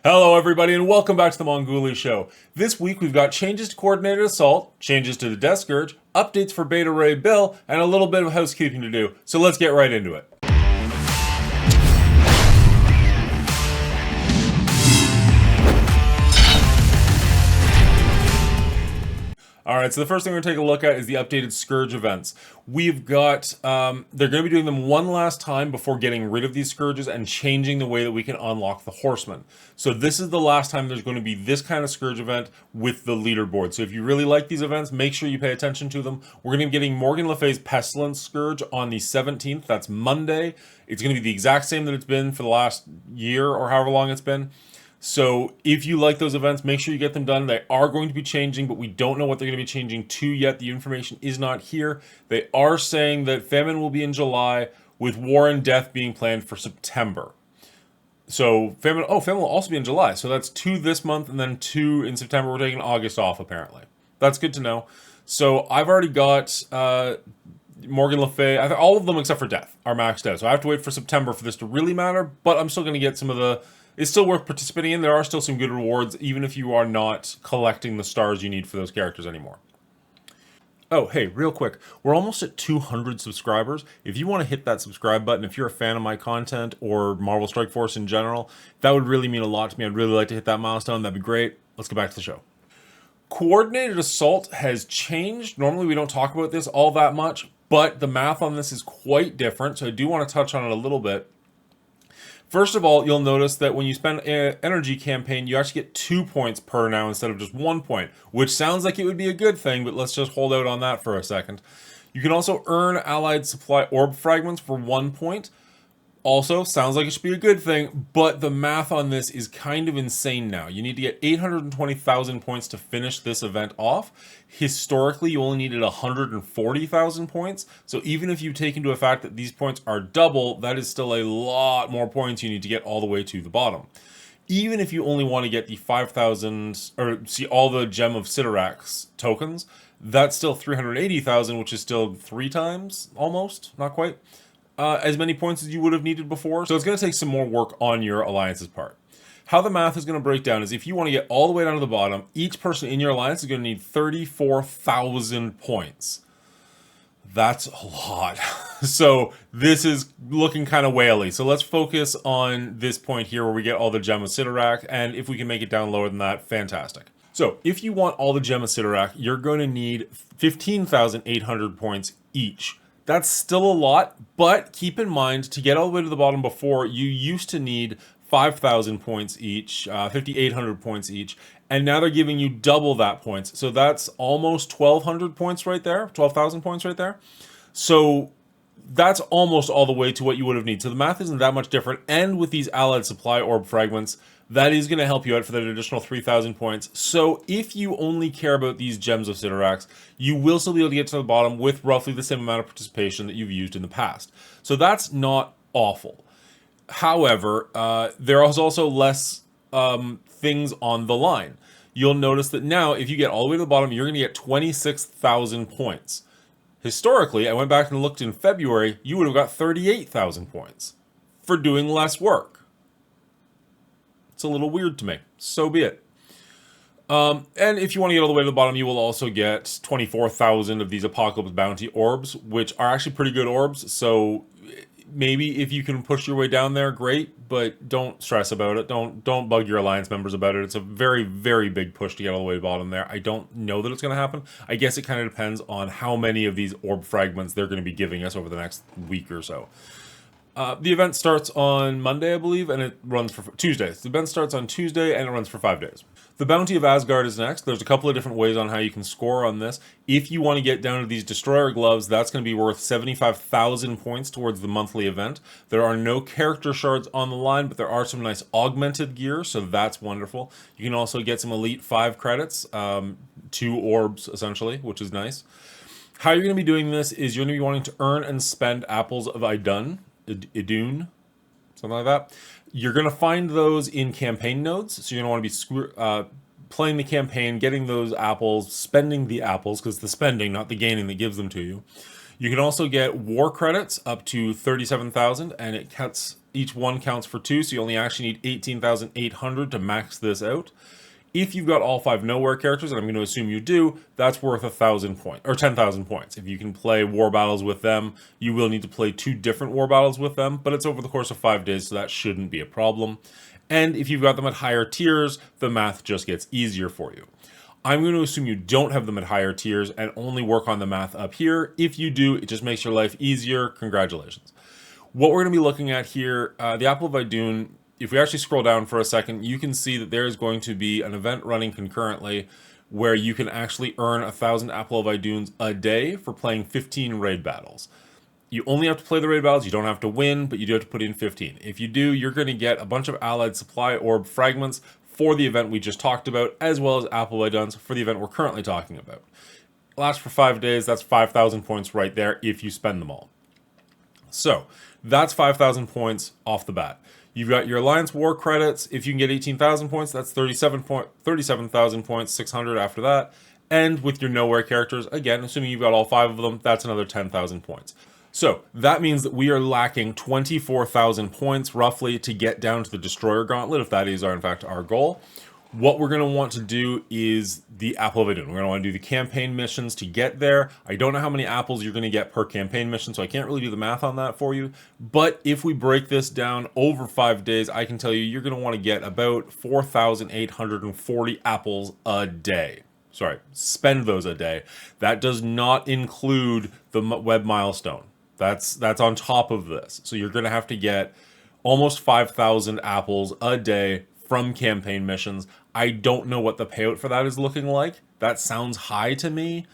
Hello, everybody, and welcome back to the Mongoolie Show. This week we've got changes to Coordinated Assault, changes to the Death Scourge, updates for Beta Ray Bill, and a little bit of housekeeping to do. So let's get right into it. Alright, so the first thing we're going to take a look at is the updated Scourge events. We've got, they're going to be doing them one last time before getting rid of these Scourges and changing the way that we can unlock the Horsemen. So this is the last time there's going to be this kind of Scourge event with the leaderboard. So if you really like these events, make sure you pay attention to them. We're going to be getting Morgan Le Fay's Pestilence Scourge on the 17th. That's Monday. It's going to be the exact same that it's been for the last year or however long it's been. So if you like those events, make sure you get them done. They are going to be changing, but we don't know what they're going to be changing to yet. The information is not here. They are saying that Famine will be in July, with War and Death being planned for September. So Famine will also be in July. So that's 2 this month and then 2 in September. We're taking August off, apparently. That's good to know. So I've already got Morgan Le Fay. All of them except for Death are maxed out. So I have to wait for September for this to really matter, but I'm still going to get some of the... It's still worth participating in. There are still some good rewards, even if you are not collecting the stars you need for those characters anymore. Oh, hey, real quick. We're almost at 200 subscribers. If you want to hit that subscribe button, if you're a fan of my content or Marvel Strike Force in general, that would really mean a lot to me. I'd really like to hit that milestone. That'd be great. Let's get back to the show. Coordinated Assault has changed. Normally we don't talk about this all that much, but the math on this is quite different, so I do want to touch on it a little bit. First of all, you'll notice that when you spend an energy campaign, you actually get 2 points per now instead of just 1 point, which sounds like it would be a good thing, but let's just hold out on that for a second. You can also earn allied supply orb fragments for 1 point. Also, sounds like it should be a good thing, but the math on this is kind of insane now. You need to get 820,000 points to finish this event off. Historically, you only needed 140,000 points, so even if you take into effect that these points are double, that is still a lot more points you need to get all the way to the bottom. Even if you only want to get the 5,000, or see all the Gem of Siderax tokens, that's still 380,000, which is still 3 times, almost, not quite. As many points as you would have needed before. So it's going to take some more work on your alliance's part. How the math is going to break down is if you want to get all the way down to the bottom, each person in your alliance is going to need 34,000 points. That's a lot. So this is looking kind of whaley. So let's focus on this point here where we get all the Gem of Siderac, and if we can make it down lower than that, fantastic. So if you want all the Gem of Siderac, you're going to need 15,800 points each. That's still a lot, but keep in mind, to get all the way to the bottom before, you used to need 5,000 points each, 5,800 points each, and now they're giving you double that points. So that's almost 1,200 points right there, 12,000 points right there. So that's almost all the way to what you would have needed. So the math isn't that much different, and with these allied supply orb fragments, that is going to help you out for that additional 3,000 points. So if you only care about these Gems of Siderax, you will still be able to get to the bottom with roughly the same amount of participation that you've used in the past. So that's not awful. However, there is also less things on the line. You'll notice that now, if you get all the way to the bottom, you're going to get 26,000 points. Historically, I went back and looked in February, you would have got 38,000 points for doing less work. It's a little weird to me. So be it. And if you want to get all the way to the bottom, you will also get 24,000 of these Apocalypse Bounty orbs, which are actually pretty good orbs. So maybe if you can push your way down there, great, but don't stress about it. Don't bug your alliance members about it. It's a very, very big push to get all the way to the bottom there. I don't know that it's going to happen. I guess it kind of depends on how many of these orb fragments they're going to be giving us over the next week or so. The event starts on Monday, I believe, and it runs for Tuesdays. The event starts on Tuesday, and it runs for 5 days. The Bounty of Asgard is next. There's a couple of different ways on how you can score on this. If you want to get down to these Destroyer Gloves, that's going to be worth 75,000 points towards the monthly event. There are no character shards on the line, but there are some nice augmented gear, so that's wonderful. You can also get some Elite 5 credits, 2 orbs, essentially, which is nice. How you're going to be doing this is you're going to be wanting to earn and spend Apples of Idun, something like that. You're going to find those in campaign nodes, so you're going to want to be playing the campaign, getting those apples, spending the apples, because the spending, not the gaining, that gives them to you. You can also get war credits up to 37,000, and it cuts Each one counts for 2, so you only actually need 18,800 to max this out. If you've got all 5 nowhere characters, and I'm going to assume you do, that's worth 1,000 points, or 10,000 points. If you can play war battles with them, you will need to play 2 different war battles with them, but it's over the course of 5 days, so that shouldn't be a problem. And if you've got them at higher tiers, the math just gets easier for you. I'm going to assume you don't have them at higher tiers and only work on the math up here. If you do, it just makes your life easier. Congratulations. What we're going to be looking at here, the Apple of Idun, if we actually scroll down for a second, you can see that there is going to be an event running concurrently where you can actually earn 1,000 Apple of Iduns a day for playing 15 raid battles. You only have to play the raid battles, you don't have to win, but you do have to put in 15. If you do, you're going to get a bunch of allied supply orb fragments for the event we just talked about, as well as Apple of Iduns for the event we're currently talking about. It lasts for 5 days, that's 5,000 points right there if you spend them all. So, that's 5,000 points off the bat. You've got your Alliance War credits. If you can get 18,000 points, that's 37,000 points, 600 after that. And with your Nowhere characters, again, assuming you've got all 5 of them, that's another 10,000 points. So that means that we are lacking 24,000 points roughly to get down to the Destroyer Gauntlet, if that is in fact our goal. What we're going to want to do is the Apple of Idun. We're going to want to do the campaign missions to get there. I don't know how many apples you're going to get per campaign mission, so I can't really do the math on that for you. But if we break this down over 5 days, I can tell you you're going to want to get about 4,840 apples a day. Sorry, spend those a day. That does not include the web milestone. That's on top of this. So you're going to have to get almost 5,000 apples a day from campaign missions. I don't know what the payout for that is looking like. That sounds high to me,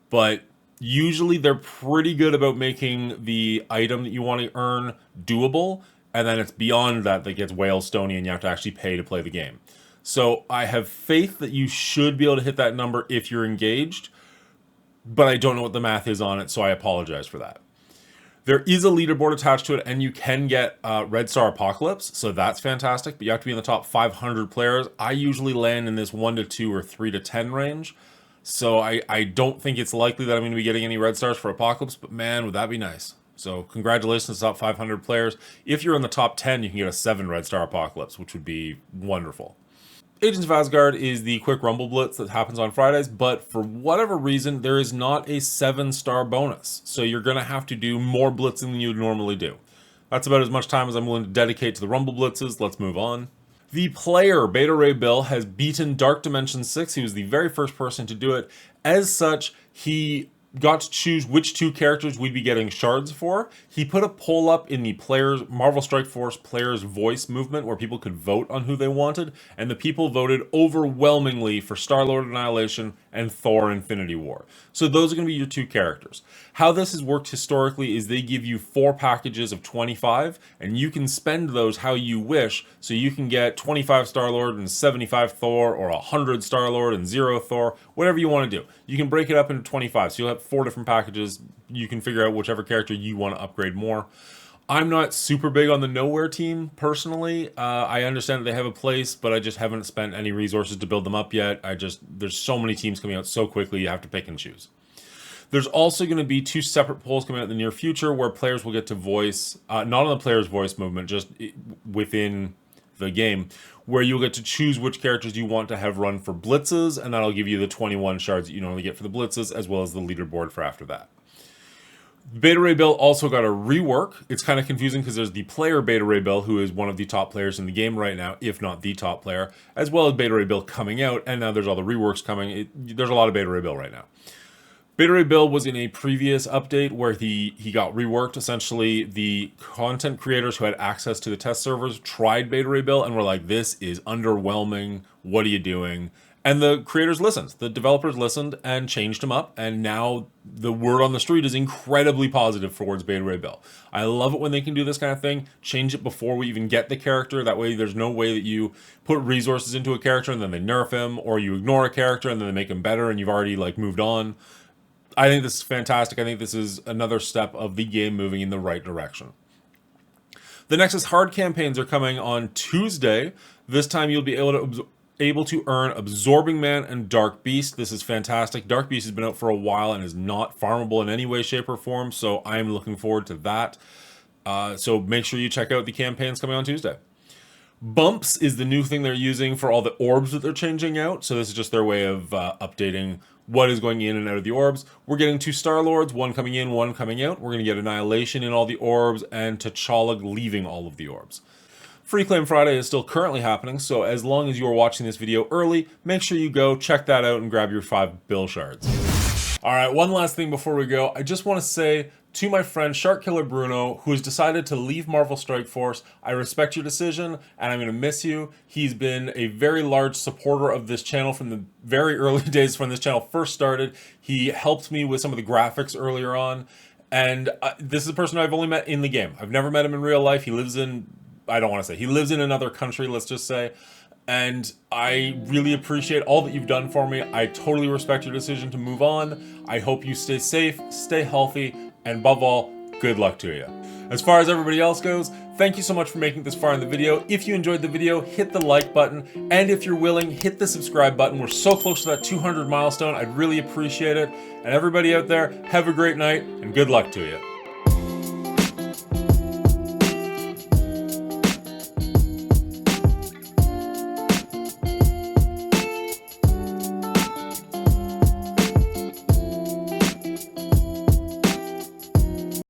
but usually they're pretty good about making the item that you want to earn doable, and then it's beyond that that gets Whalestone and you have to actually pay to play the game. So I have faith that you should be able to hit that number if you're engaged, but I don't know what the math is on it, so I apologize for that. There is a leaderboard attached to it, and you can get Red Star Apocalypse, so that's fantastic, but you have to be in the top 500 players. I usually land in this 1 to 2 or 3 to 10 range, so I don't think it's likely that I'm going to be getting any Red Stars for Apocalypse, but man, would that be nice. So congratulations to top 500 players. If you're in the top 10, you can get a 7 Red Star Apocalypse, which would be wonderful. Agents of Asgard is the quick Rumble Blitz that happens on Fridays, but for whatever reason, there is not a 7-star bonus. So you're going to have to do more blitzing than you would normally do. That's about as much time as I'm willing to dedicate to the Rumble Blitzes. Let's move on. The player, Beta Ray Bill, has beaten Dark Dimension 6. He was the very first person to do it. As such, he got to choose which 2 characters we'd be getting shards for. He put a poll up in the Marvel Strike Force Players Voice movement where people could vote on who they wanted, and the people voted overwhelmingly for Star-Lord Annihilation and Thor Infinity War. So those are going to be your 2 characters. How this has worked historically is they give you 4 packages of 25, and you can spend those how you wish, so you can get 25 Star-Lord and 75 Thor, or 100 Star-Lord and 0 Thor, whatever you want to do. You can break it up into 25, so you'll have 4 different packages. You can figure out whichever character you want to upgrade more. I'm not super big on the Nowhere team, personally. I understand that they have a place, but I just haven't spent any resources to build them up yet. There's so many teams coming out so quickly, you have to pick and choose. There's also going to be 2 separate polls coming out in the near future where players will get to voice, not on the player's voice movement, just within the game, where you'll get to choose which characters you want to have run for blitzes, and that'll give you the 21 shards that you normally get for the blitzes, as well as the leaderboard for after that. Beta Ray Bill also got a rework. It's kind of confusing because there's the player Beta Ray Bill, who is one of the top players in the game right now, if not the top player, as well as Beta Ray Bill coming out, and now there's all the reworks coming. There's a lot of Beta Ray Bill right now. Beta Ray Bill was in a previous update where he got reworked. Essentially, the content creators who had access to the test servers tried Beta Ray Bill and were like, this is underwhelming, what are you doing? And the creators listened, the developers listened and changed him up, and now the word on the street is incredibly positive towards Beta Ray Bill. I love it when they can do this kind of thing, change it before we even get the character, that way there's no way that you put resources into a character and then they nerf him, or you ignore a character and then they make him better and you've already moved on. I think this is fantastic. I think this is another step of the game moving in the right direction. The Nexus hard campaigns are coming on Tuesday. This time you'll be able to earn Absorbing Man and Dark Beast. This is fantastic. Dark Beast has been out for a while and is not farmable in any way, shape, or form, so I'm looking forward to that. So make sure you check out the campaigns coming on Tuesday. Bumps is the new thing they're using for all the orbs that they're changing out. So this is just their way of updating what is going in and out of the orbs. We're getting 2 Star-Lords, one coming in, one coming out. We're going to get Annihilation in all the orbs and T'Challa leaving all of the orbs. Free Claim Friday is still currently happening, so as long as you are watching this video early, make sure you go check that out and grab your 5 bill shards. Alright, one last thing before we go. I just want to say to my friend Shark Killer Bruno, who has decided to leave Marvel Strike Force, I respect your decision and I'm going to miss you. He's been a very large supporter of this channel from the very early days when this channel first started. He helped me with some of the graphics earlier on, and this is a person I've only met in the game. I've never met him in real life. He lives in, I don't want to say, he lives in another country, let's just say. And I really appreciate all that you've done for me. I totally respect your decision to move on. I hope you stay safe, stay healthy, and above all, good luck to you. As far as everybody else goes, thank you so much for making it this far in the video. If you enjoyed the video, hit the like button, and if you're willing, hit the subscribe button. We're so close to that 200 milestone. I'd really appreciate it. And everybody out there, have a great night, and good luck to you.